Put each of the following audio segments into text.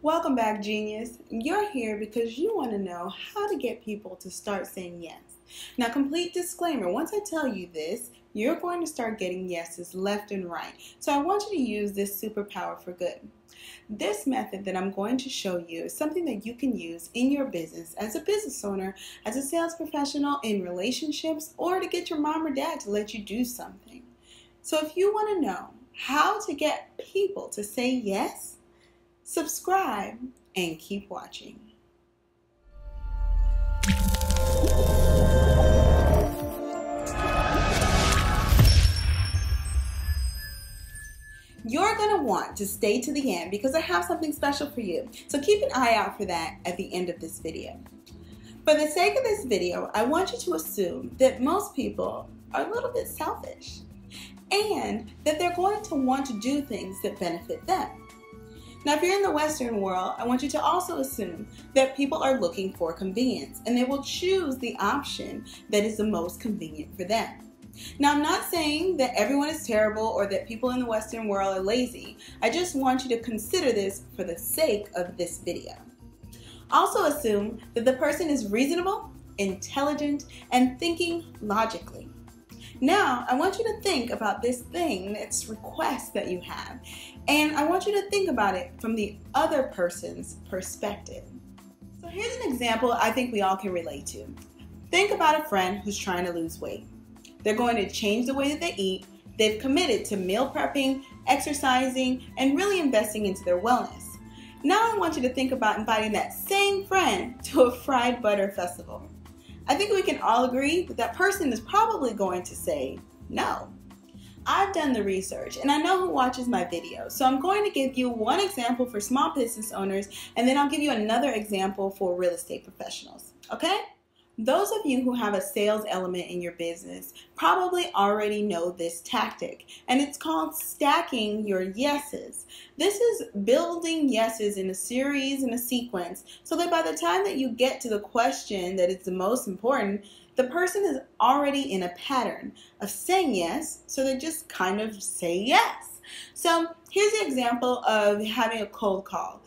Welcome back, genius. You're here because you want to know how to get people to start saying yes. Now, complete disclaimer, once I tell you this, you're going to start getting yeses left and right. So I want you to use this superpower for good. This method that I'm going to show you is something that you can use in your business as a business owner, as a sales professional, in relationships, or to get your mom or dad to let you do something. So if you want to know how to get people to say yes, subscribe and keep watching. You're going to want to stay to the end because I have something special for you. So keep an eye out for that at the end of this video. For the sake of this video, I want you to assume that most people are a little bit selfish and that they're going to want to do things that benefit them. Now, if you're in the Western world, I want you to also assume that people are looking for convenience and they will choose the option that is the most convenient for them. Now, I'm not saying that everyone is terrible or that people in the Western world are lazy. I just want you to consider this for the sake of this video. Also assume that the person is reasonable, intelligent, and thinking logically. Now, I want you to think about this thing, this request that you have, and I want you to think about it from the other person's perspective. So here's an example I think we all can relate to. Think about a friend who's trying to lose weight. They're going to change the way that they eat. They've committed to meal prepping, exercising, and really investing into their wellness. Now I want you to think about inviting that same friend to a fried butter festival. I think we can all agree that that person is probably going to say no. I've done the research and I know who watches my videos, so I'm going to give you one example for small business owners and then I'll give you another example for real estate professionals, okay? Those of you who have a sales element in your business probably already know this tactic, and it's called stacking your yeses. This is building yeses in a series, in a sequence, so that by the time that you get to the question that is the most important, the person is already in a pattern of saying yes, so they just kind of say yes. So here's the example of having a cold call.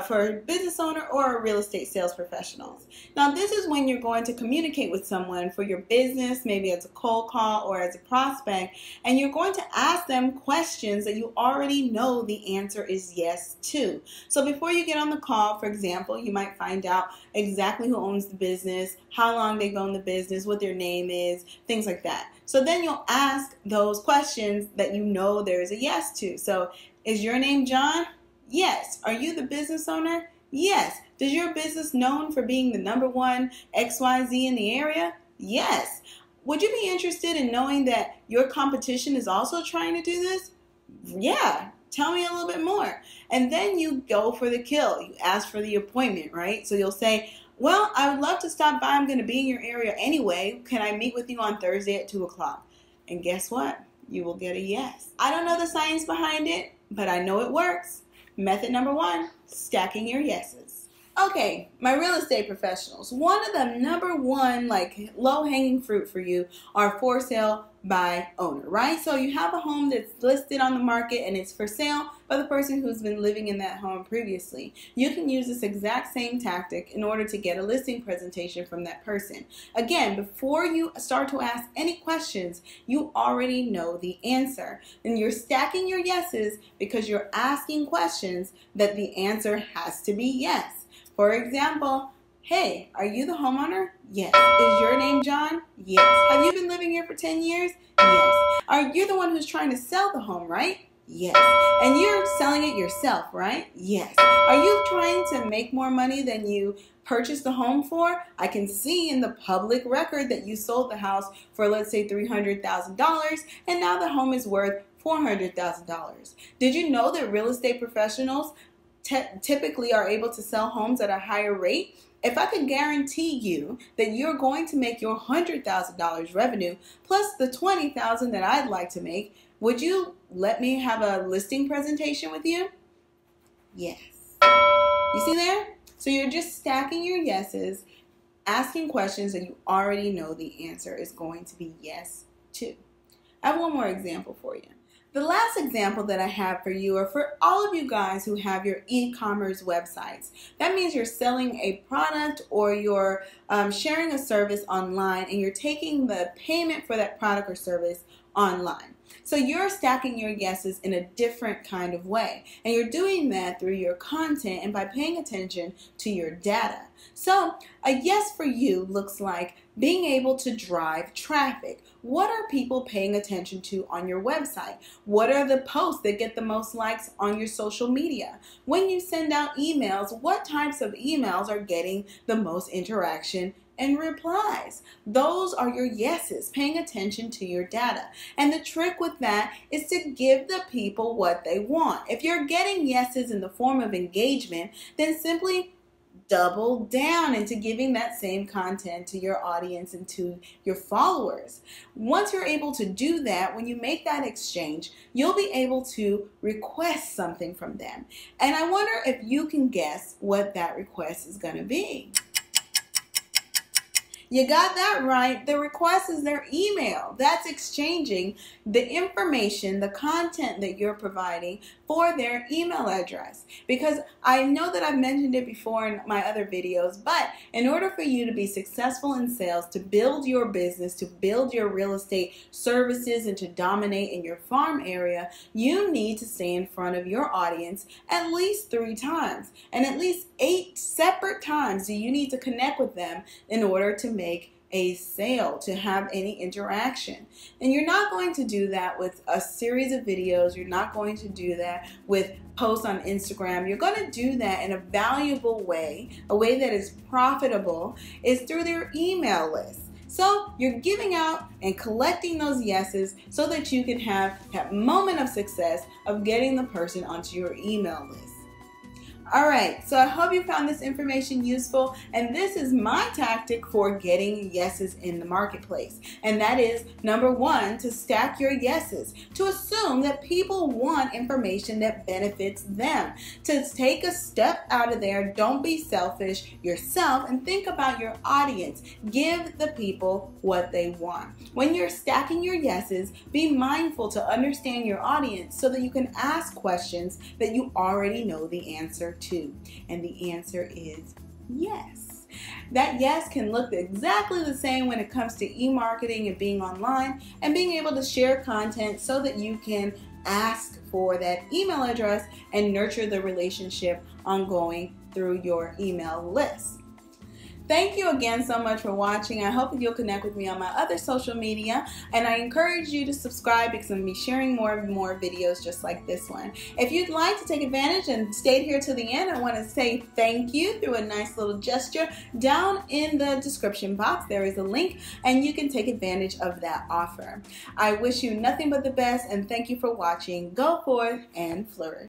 For a business owner or a real estate sales professionals. Now, this is when you're going to communicate with someone for your business, maybe as a cold call or as a prospect, and you're going to ask them questions that you already know the answer is yes to. So before you get on the call, for example, you might find out exactly who owns the business, how long they've owned the business, what their name is, things like that. So then you'll ask those questions that you know there's a yes to. So, is your name John? Yes. Are you the business owner? Yes. Does your business known for being the #1 XYZ in the area? Yes. Would you be interested in knowing that your competition is also trying to do this? Yeah. Tell me a little bit more. And then you go for the kill. You ask for the appointment, right? So you'll say, well, I would love to stop by. I'm going to be in your area anyway. Can I meet with you on Thursday at 2 o'clock? And guess what? You will get a yes. I don't know the science behind it, but I know it works. Method number 1, stacking your yeses. Okay, my real estate professionals, one of the #1 low-hanging fruit for you are for sale by owner, right? So you have a home that's listed on the market and it's for sale by the person who's been living in that home previously. You can use this exact same tactic in order to get a listing presentation from that person. Again, before you start to ask any questions, you already know the answer. And you're stacking your yeses because you're asking questions that the answer has to be yes. For example, hey, are you the homeowner? Yes. Is your name John? Yes. Have you been living here for 10 years? Yes. Are you the one who's trying to sell the home, right? Yes. And you're selling it yourself, right? Yes. Are you trying to make more money than you purchased the home for? I can see in the public record that you sold the house for, let's say, $300,000, and now the home is worth $400,000. Did you know that real estate professionals typically are able to sell homes at a higher rate? If I could guarantee you that you're going to make your $100,000 revenue plus the $20,000 that I'd like to make, would you let me have a listing presentation with you? Yes. You see there? So you're just stacking your yeses, asking questions that you already know the answer is going to be yes to. I have one more example for you. The last example that I have for you are for all of you guys who have your e-commerce websites. That means you're selling a product or you're sharing a service online and you're taking the payment for that product or service online. So you're stacking your yeses in a different kind of way, and you're doing that through your content and by paying attention to your data. So a yes for you looks like being able to drive traffic. What are people paying attention to on your website? What are the posts that get the most likes on your social media? When you send out emails, what types of emails are getting the most interaction and replies? Those are your yeses, paying attention to your data. And the trick with that is to give the people what they want. If you're getting yeses in the form of engagement, then simply double down into giving that same content to your audience and to your followers. Once you're able to do that, when you make that exchange, you'll be able to request something from them. And I wonder if you can guess what that request is going to be. You got that right. The request is their email. That's exchanging the information, the content that you're providing for their email address. Because I know that I've mentioned it before in my other videos, but in order for you to be successful in sales, to build your business, to build your real estate services, and to dominate in your farm area, you need to stay in front of your audience at least 3 times. And at least 8 separate times do you need to connect with them in order to make a sale, to have any interaction. And you're not going to do that with a series of videos. You're not going to do that with posts on Instagram. You're going to do that in a valuable way, a way that is profitable, is through their email list. So you're giving out and collecting those yeses so that you can have that moment of success of getting the person onto your email list. Alright, so I hope you found this information useful, and this is my tactic for getting yeses in the marketplace. And that is, number 1, to stack your yeses, to assume that people want information that benefits them, to take a step out of there. Don't be selfish yourself and think about your audience. Give the people what they want. When you're stacking your yeses, be mindful to understand your audience so that you can ask questions that you already know the answer to. And the answer is yes. That yes can look exactly the same when it comes to e-marketing and being online and being able to share content so that you can ask for that email address and nurture the relationship ongoing through your email list. Thank you again so much for watching. I hope that you'll connect with me on my other social media, and I encourage you to subscribe because I'm going to be sharing more and more videos just like this one. If you'd like to take advantage and stayed here to the end, I want to say thank you through a nice little gesture. Down in the description box there is a link and you can take advantage of that offer. I wish you nothing but the best and thank you for watching. Go forth and flourish.